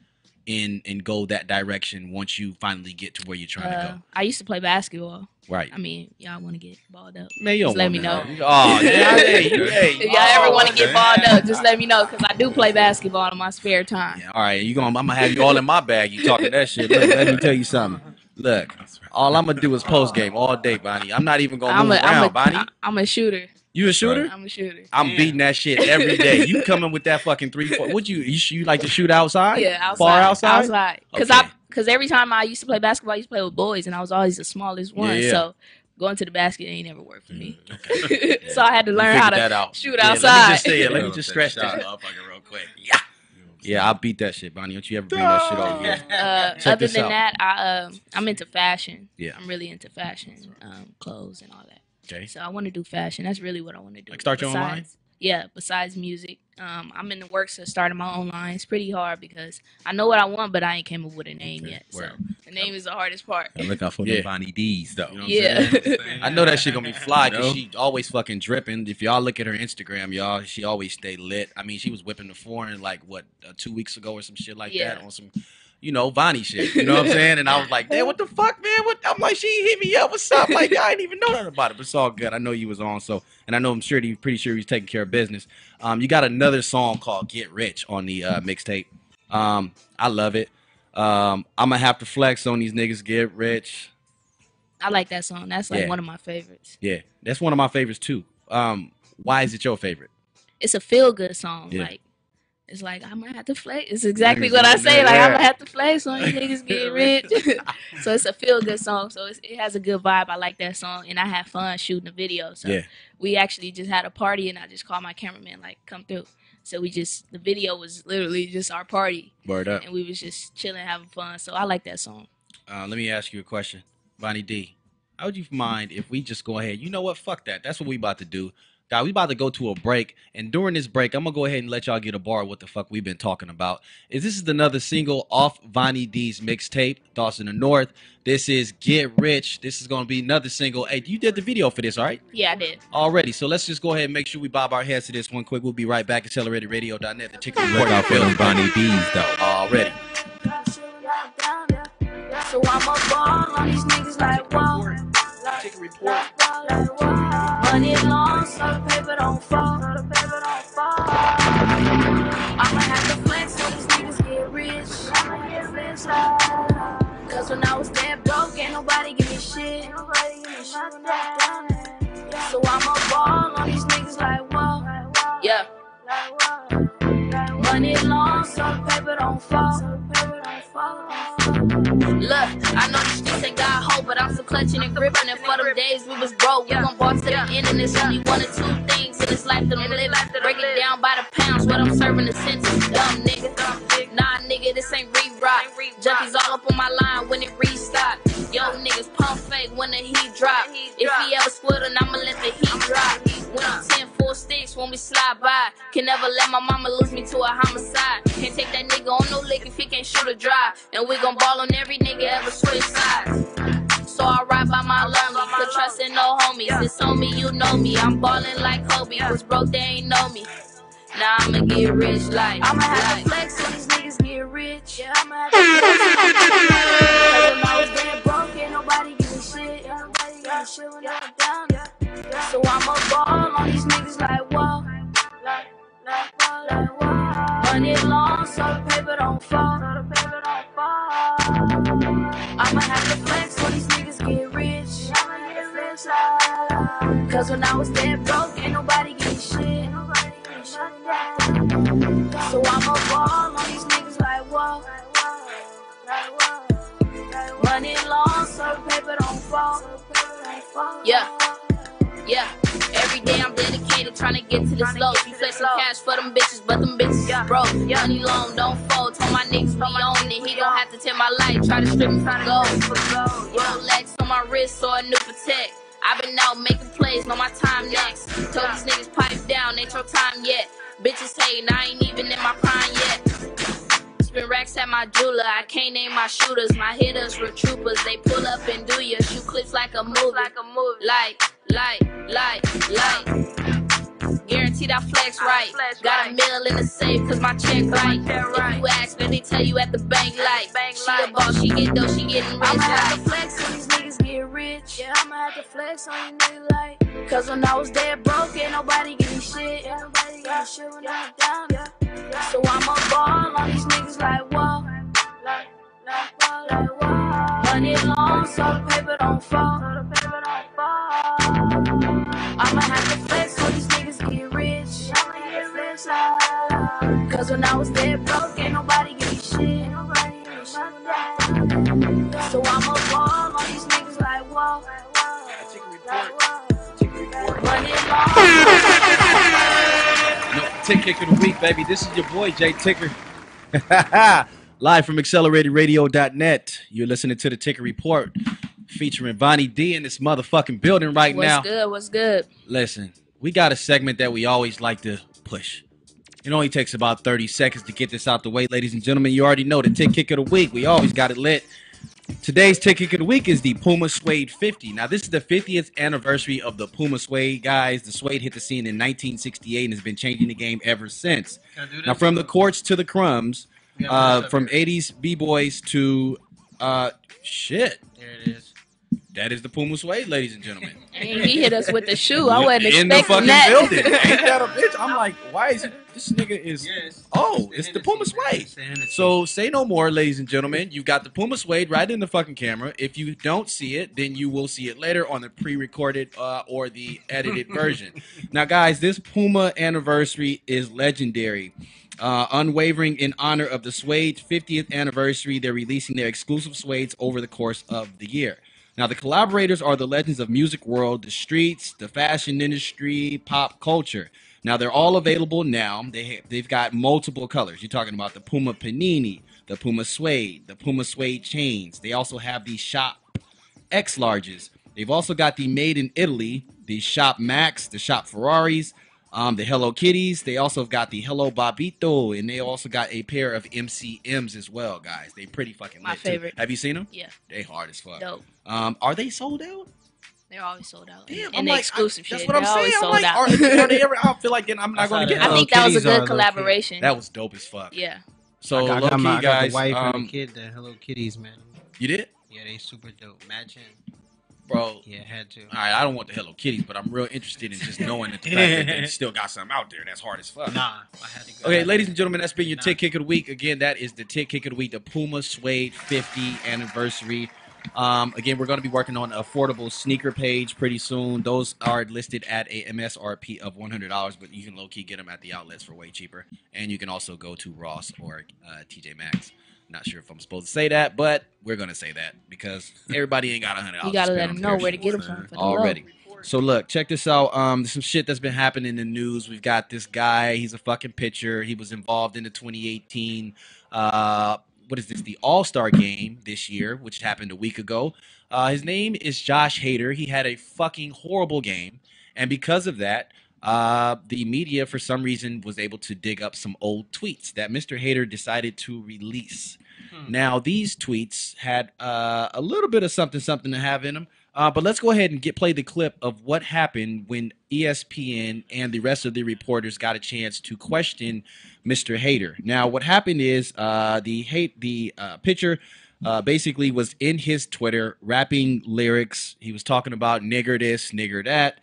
in and go that direction once you finally get to where you're trying to I used to play basketball. go? Right. I mean, y'all want to get balled up. Man, you don't Just let want me to know. Oh, yeah, hey. If y'all ever want to get balled up, just let me know, because I do play basketball in my spare time. Yeah, all right, I'm gonna have you all in my bag. You talking that shit? Look, let me tell you something. Look, all I'm gonna do is post game all day, Bonnie. I'm not even gonna move around, Bonnie. I'm a shooter. You a shooter? I'm a shooter. I'm Damn. beating that shit every day. You coming with that fucking 3-4? Would you like to shoot outside? Yeah, outside. Far outside? Outside. Okay. Because every time I used to play basketball, I used to play with boys, and I was always the smallest one. Yeah. So going to the basket ain't never worked for me. Okay. So I had to You learn how figured that to out. shoot Yeah, outside. Let me just say it. Let me Develop just that scratch this shot. motherfucker real quick. Yeah. Yeah, I'll beat that shit, Bonnie. Don't you ever bring that shit over here. Check Other this than out. that, I'm into fashion. Yeah. I'm really into fashion, clothes and all that. Okay. So I want to do fashion. That's really what I want to do. Like start your own line? Yeah, besides music. I'm in the works of starting my own line. It's pretty hard because I know what I want, but I ain't came up with a name Okay, yet. word. So the name is the hardest part. And look out for Yeah. the Bonnie D's though. You know what Yeah. I'm saying? I know that shit gonna be fly because No. she always fucking dripping. If y'all look at her Instagram, y'all, she always stay lit. I mean, she was whipping the foreign like what 2 weeks ago or some shit like Yeah. that on some, Vonnie shit. You know what I'm saying? And I was like, damn, what the fuck, man? What? I'm like, she hit me up. What's up? Like, I ain't even know nothing about it, but it's all good. I know you was on, so, and I know I'm pretty sure he's taking care of business. You got another song called "Get Rich" on the mixtape. I love it. I'm gonna have to flex on these niggas. Get rich. I like that song. That's like Yeah. one of my favorites. Yeah, that's one of my favorites too. Why is it your favorite? It's a feel good song. Yeah. Like it's like I'm gonna have to flex. It's exactly Niggas what I gonna say. do Like I'm that. gonna have to flex on you niggas get rich. So it's a feel good song. So it has a good vibe. I like that song, and I had fun shooting the video. So Yeah. we actually just had a party, and I just called my cameraman like come through. So the video was literally just our party, Word up. and we was just chilling, having fun. So I like that song. Let me ask you a question, Bonnie D. How would you mind if we just go ahead? You know what? Fuck that. That's what we about to do. God, we about to go to a break, and during this break, I'm gonna go ahead and let y'all get a bar of what the fuck we've been talking about. This is another single off Vonnie D's mixtape, Thoughts in the North. This is Get Rich. This is gonna be another single. Hey, you did the video for this, all right? Yeah, I did. Already. So let's just go ahead and make sure we bob our heads to this one quick. We'll be right back. AccelerateDradio.net. The Chicken Look Report. out for them Bonnie D's though. Already. So I'm a ball on these niggas like whoa. Chicken report. Money long, so the paper don't fall. I'ma have to flex so these niggas get rich. Cause when I was dead broke, ain't nobody give me shit. So I'm a ball on these niggas like whoa. Yeah. Money long, so the paper don't fall. Look, I know the streets ain't got hope, but I'm still clutching and gripping. And for them days we was broke, we gon' ball to the end, and it's only one or two things in this life that I'm living. Break it down by the pounds, what I'm serving the sentence. Dumb nigga, nah nigga, this ain't re-rock. Junkies all up on my line when it restock. Yo niggas pump fake when the heat drop. If he ever split, then I'ma let the heat drop. When I'm 10 full sticks when we slide by. Can never let my mama lose me to a homicide. Can't take that nigga on no lick if he can't shoot or drive. And we gon' ball on every nigga ever switch sides. So I ride by my lonely, put trust in no homies. It's on me, you know me. I'm ballin' like Kobe, was broke, they ain't know me. Now I'ma get rich like I'ma have to flex so these niggas get rich. Yeah, I'ma have to flex. Cause when I was dead broke, ain't nobody give me shit. Nobody give me shit when I'm down. So I'ma ball on these niggas like whoa. Money long, so the paper don't fall. I'ma have to flex so these niggas get rich. Cause when I was dead broke, ain't nobody give me shit. So I'ma ball on these niggas like whoa. Money long, so the paper don't fall. Yeah. Yeah, every day I'm dedicated trying to get to this low. You flexing cash for them bitches, but them bitches is broke. Money long, don't fold. Told my niggas we own it. He gon' have to take my life, try to strip me from gold. Yo, Lex on my wrist, so a new protect. I been out making plays, know my time next. Told these niggas pipe down, ain't your time yet. Bitches hating, I ain't even in my prime yet. Spin racks at my jeweler, I can't name my shooters. My hitters were troopers, they pull up and do ya. Shoot clips like a movie. Like. Guaranteed I flex right. Got a meal in the safe, cause my check right. If you ask, then they tell you at the bank like. She a boss, she get dough, she getting rich I'ma have like. to flex so these niggas get rich. Yeah, I'ma have to flex on you niggas like. Cause when I was dead broke, ain't nobody give me shit. Yeah, nobody give me shit when I'm down. So I'ma ball on these niggas like whoa. Money long, so the paper don't fall. I'ma have to flex so side. Cause when I was dead broke, ain't nobody give me shit. So I'ma ball on these niggas like whoa. Money long. No, Tick Kick of the Week, baby. This is your boy, Jay Ticker. Live from acceleratedradio.net. You're listening to the Ticker Report featuring Vonnie D in this motherfucking building right now. What's good? What's good? Listen, we got a segment that we always like to push. It only takes about 30 seconds to get this out the way. Ladies and gentlemen, you already know the Tick Kick of the Week. We always got it lit. Today's Tick Kick of the Week is the Puma Suede 50. Now, this is the 50th anniversary of the Puma Suede, guys. The Suede hit the scene in 1968 and has been changing the game ever since. Now, from the courts to the crumbs, from 80s B-boys to, shit. There it is. That is the Puma Suede, ladies and gentlemen. And he hit us with the shoe. I wasn't In the expecting fucking that. building. Ain't that a bitch? I'm like, why is it? This nigga is. Yes. Oh, it's the Puma Suede. So say no more, ladies and gentlemen. You've got the Puma Suede right in the fucking camera. If you don't see it, then you will see it later on the pre-recorded or the edited version. Now, guys, this Puma anniversary is legendary. Unwavering in honor of the Suede's 50th anniversary, they're releasing their exclusive Suedes over the course of the year. Now, the collaborators are the legends of music world, the streets, the fashion industry, pop culture. Now, they're all available now. They've got multiple colors. You're talking about the Puma Panini, the Puma Suede, the Puma Suede chains. They also have the Shop X larges. They've also got the Made in Italy, the Shop Max, the Shop Ferraris, the Hello Kitties. They also have got the Hello Babito, and they also got a pair of MCMs as well, guys. They pretty fucking lit. My favorite. Too. Have you seen them? Yeah. They hard as fuck. Dope. Are they sold out? They're always sold out. Damn, and I'm the like, exclusive shit. That's what I'm They're saying. always I'm sold like, out. are they ever? I feel like I'm not going to get I them. think that was a Kitties are good low collaboration. That was dope as fuck. Yeah. So I low got key, I got guys. the wife and the kid, the Hello Kitties, man. You did, Yeah, they super dope. Matching. bro. Yeah, had to. All right, I don't want the Hello Kitties, but I'm real interested in just knowing that the fact that they still got something out there that's hard as fuck. Nah, I had to go. Okay, ladies and gentlemen, that's been your Tick Kick of the Week. Again, that is the Tick Kick of the Week, the Puma Suede 50 anniversary. Again, we're going to be working on an affordable sneaker page pretty soon. Those are listed at a MSRP of $100, but you can low-key get them at the outlets for way cheaper. And you can also go to Ross or TJ Maxx. Not sure if I'm supposed to say that, but we're going to say that because everybody ain't got $100. You gotta let them know where to get them from for the already. low. So look, check this out. There's some shit that's been happening in the news. We've got this guy. He's a fucking pitcher. He was involved in the 2018 what is this? The All-Star game this year, which happened a week ago. His name is Josh Hader. He had a fucking horrible game, and because of that, the media for some reason was able to dig up some old tweets that Mr. Hader decided to release. Now, these tweets had a little bit of something to have in them. But let's go ahead and play the clip of what happened when ESPN and the rest of the reporters got a chance to question Mr. Hader. Now, what happened is the pitcher basically was in his Twitter rapping lyrics. He was talking about nigger this, nigger that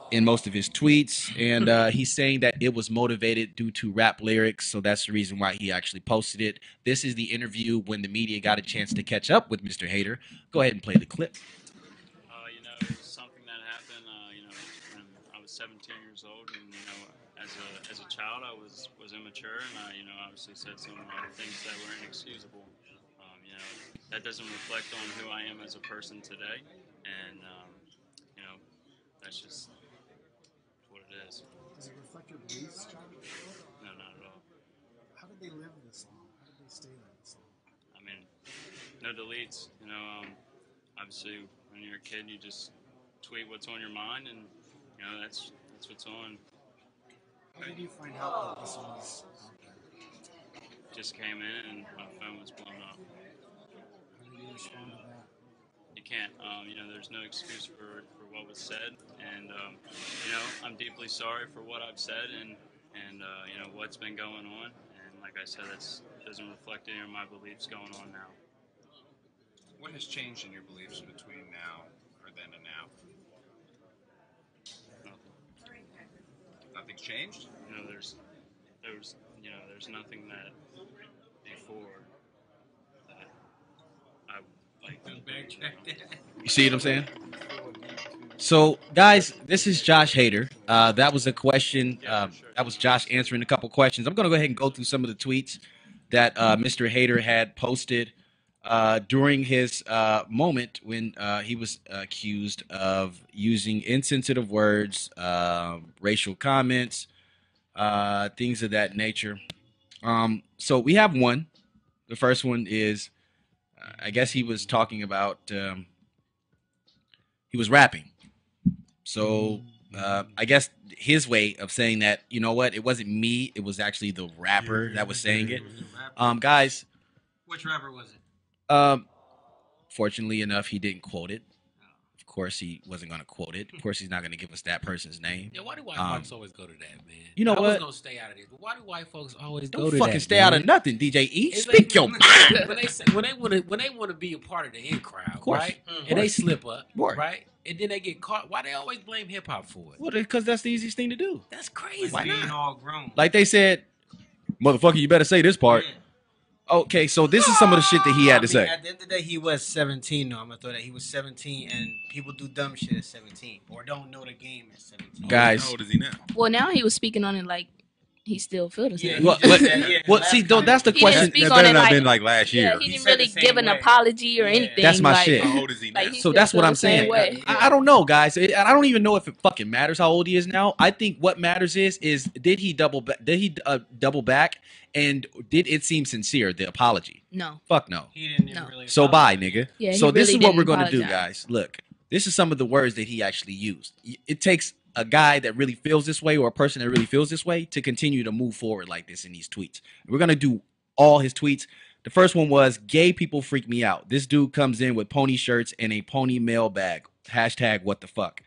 in most of his tweets. And he's saying that it was motivated due to rap lyrics. So that's the reason why he actually posted it. This is the interview when the media got a chance to catch up with Mr. Hader. Go ahead and play the clip. It was something that happened, when I was 17 years old, and as a child, I was immature, and I, obviously said some things that were inexcusable. That doesn't reflect on who I am as a person today, and that's just what it is. Does it reflect your beliefs, John? No, not at all. How did they live this long? How did they stay this long? I mean, no deletes. Obviously, when you're a kid, you just tweet what's on your mind, and that's what's on. How did you find out that this was out there? Just came in and my phone was blown up. How did you respond to that? You can't. There's no excuse for what was said, and I'm deeply sorry for what I've said and what's been going on. And like I said, that doesn't reflect any of my beliefs going on now. What has changed in your beliefs between now or then and now? Nothing. Nothing's changed? There's nothing that before that I like. You see what I'm saying? So, guys, this is Josh Hader. That was a question. That was Josh answering a couple questions. I'm going to go ahead and go through some of the tweets that Mr. Hader had posted during his moment when he was accused of using insensitive words, racial comments, things of that nature. So we have one. The first one is, I guess he was talking about, he was rapping. So I guess his way of saying that, you know what, it wasn't me, it was actually the rapper that was saying it. Guys, Which rapper was it? fortunately enough, he didn't quote it. Of course, he wasn't going to quote it. Of course, he's not going to give us that person's name. Yeah, why do white folks always go to that, man? You know I what? was gonna stay out of this, but why do white folks always go Don't to fucking that? stay out of man? nothing, DJ E. It's Speak like- your mind. when they want to be a part of the in crowd, course. right? Of And they course. slip up, Right. right? And then they get caught. Why they always blame hip hop for it? Well, because that's the easiest thing to do. That's crazy. Why Being not? all grown. Like they said, motherfucker, you better say this part. Yeah. Okay, so this is some of the shit that he had to say. At the end of the day, he was 17. No, I'm gonna throw that. He was 17, and people do dumb shit at 17, or don't know the game at 17. Guys. How old is he now? Well, now he was speaking on it like he still feels the same. Yeah, he Well, just but- said, yeah, well, last see, though, comment that's the was- He didn't question. speak That on better it not like been like last yeah, year. he He didn't said really the same give an way. apology or Yeah. anything. That's my like, shit. How old is he now? Like, he So still that's what feel I'm the same saying. way. I don't know, guys. I don't even know if it fucking matters how old he is now. I think what matters is did he double back? Did he double back? And did it seem sincere? The apology? No. Fuck no. He didn't even No. really. So bye, nigga. Yeah, he so this really is what we're didn't gonna do, apologize. guys. Look, this is some of the words that he actually used. It takes a guy that really feels this way or a person that really feels this way to continue to move forward like this in these tweets. We're gonna do all his tweets. The first one was gay people freak me out. This dude comes in with pony shirts and a pony mail bag. Hashtag what the fuck.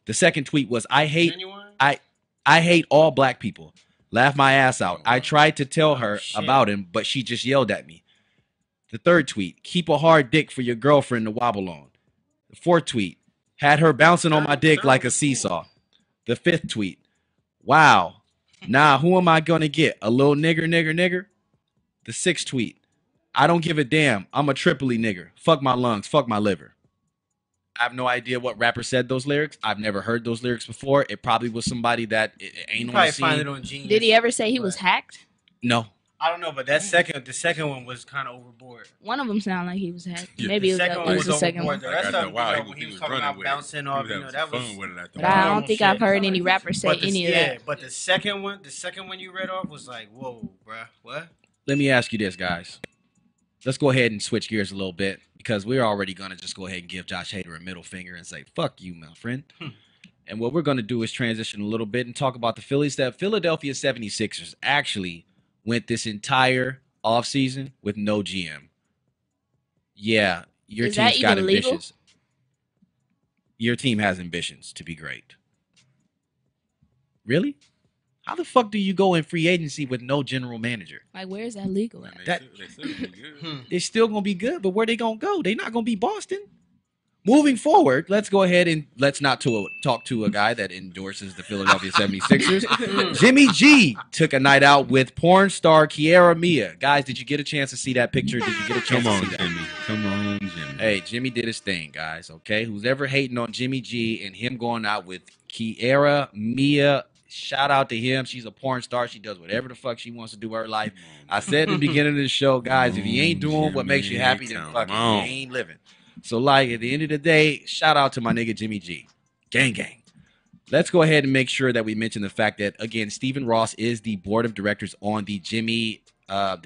The second tweet was I hate Genuine? I hate all black people. Laugh my ass out. I tried to tell her shit. about him, but she just yelled at me. The third tweet, keep a hard dick for your girlfriend to wobble on. The fourth tweet, had her bouncing on my dick like a seesaw. The fifth tweet, wow. Nah, who am I gonna get? A little nigger? The sixth tweet, I don't give a damn. I'm a Tripoli nigger. Fuck my lungs. Fuck my liver. I have no idea what rapper said those lyrics. I've never heard those lyrics before. It probably was somebody that ain't on the Probably find it scene. on Genius. Did he ever say he was hacked? No. I don't know, but the second one was kind of overboard. One of them sounded like he was hacked. Yeah. Maybe The it second was, one it was was the second overboard. one. The rest Like, of wow, them, when he was talking running about with it. bouncing He off, was you know, having that was. fun with it after But a while. I normal don't think shit. I've heard any rappers say But the, any of yeah, that. but the second one you read off was like, whoa, bruh, what? Let me ask you this, guys. Let's go ahead and switch gears a little bit because we're already going to just go ahead and give Josh Hader a middle finger and say, fuck you, my friend. And what we're going to do is transition a little bit and talk about the Phillies. That Philadelphia 76ers actually went this entire offseason with no GM. Yeah, your Is that team's got even legal? ambitions. Your team has ambitions to be great. Really? How the fuck do you go in free agency with no general manager? Like, where is that legal at? Man, That- they still be good. They're still going to be good, but where they going to go? They're not going to be Boston. Moving forward, let's go ahead and let's not talk to a guy that endorses the Philadelphia 76ers. Jimmy G took a night out with porn star Kiara Mia. Guys, did you get a chance to see that picture? Did you get a chance Come on, to see that? Jimmy. Come on, Jimmy. Hey, Jimmy did his thing, guys, okay? Who's ever hating on Jimmy G and him going out with Kiara Mia, shout out to him. She's a porn star. She does whatever the fuck she wants to do with her life. I said in the beginning of the show, guys, if you ain't doing what makes you happy, then Come fucking you on. ain't living. So, like, at the end of the day, shout out to my nigga Jimmy G. Gang, gang. Let's go ahead and make sure that we mention the fact that, again, Stephen Ross is the board of directors on the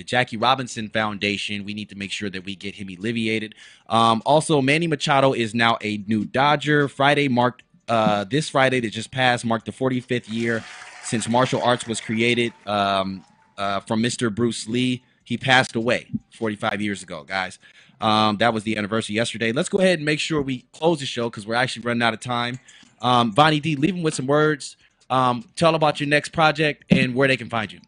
Jackie Robinson Foundation. We need to make sure that we get him alleviated. Also, Manny Machado is now a new Dodger. This Friday that just passed marked the 45th year since martial arts was created from Mr. Bruce Lee. He passed away 45 years ago, guys. That was the anniversary yesterday. Let's go ahead and make sure we close the show because we're actually running out of time. Vonnie D, leave them with some words. Tell about your next project and where they can find you.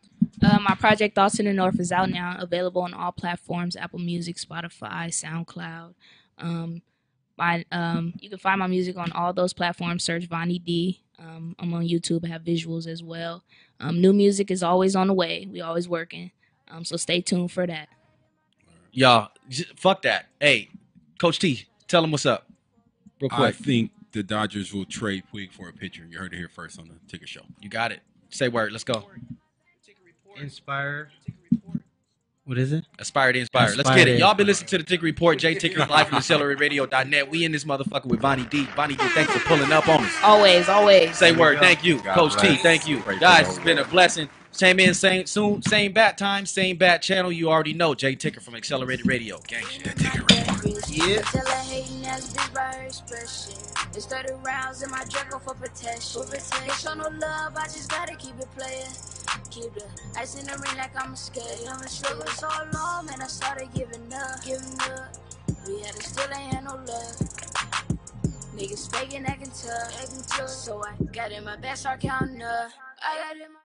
My project Thoughts in the North is out now, available on all platforms: Apple Music, Spotify, SoundCloud. You can find my music on all those platforms. Search Vonnie D. I'm on YouTube. I have visuals as well. New music is always on the way. We always working. So stay tuned for that. Y'all, fuck that. Hey, Coach T, tell them what's up real I quick. think the Dodgers will trade Puig for a pitcher. You heard it here first on the Ticker Show. You got it. Say word. Let's go. Inspire. What is it? Aspire to inspire. Let's get it. Y'all been listening to the Ticker Report. Jay Ticker live from AccelerateRadio.net. We in this motherfucker with Bonnie D. Bonnie D, thanks for pulling up on us. Always, always. Say word. Thank you. God Coach T, bless. thank you. Pray for Guys, the it's been a blessing. Same in, same soon, same bat time, same bat channel. You already know. Jay Ticker from Accelerated Radio. Gang shit. The Ticker Report. Yeah. Tell her hating ass bitch by her expression. It's 30 rounds in my Draco for protection. They show no love, I just gotta keep it playing. Keep the ice in the ring like I'm a skate. I'm a struggle so long, man, I started giving up. We had to still ain't had no love. Niggas faking, acting tough. So I got in my best, start counting up. I got in my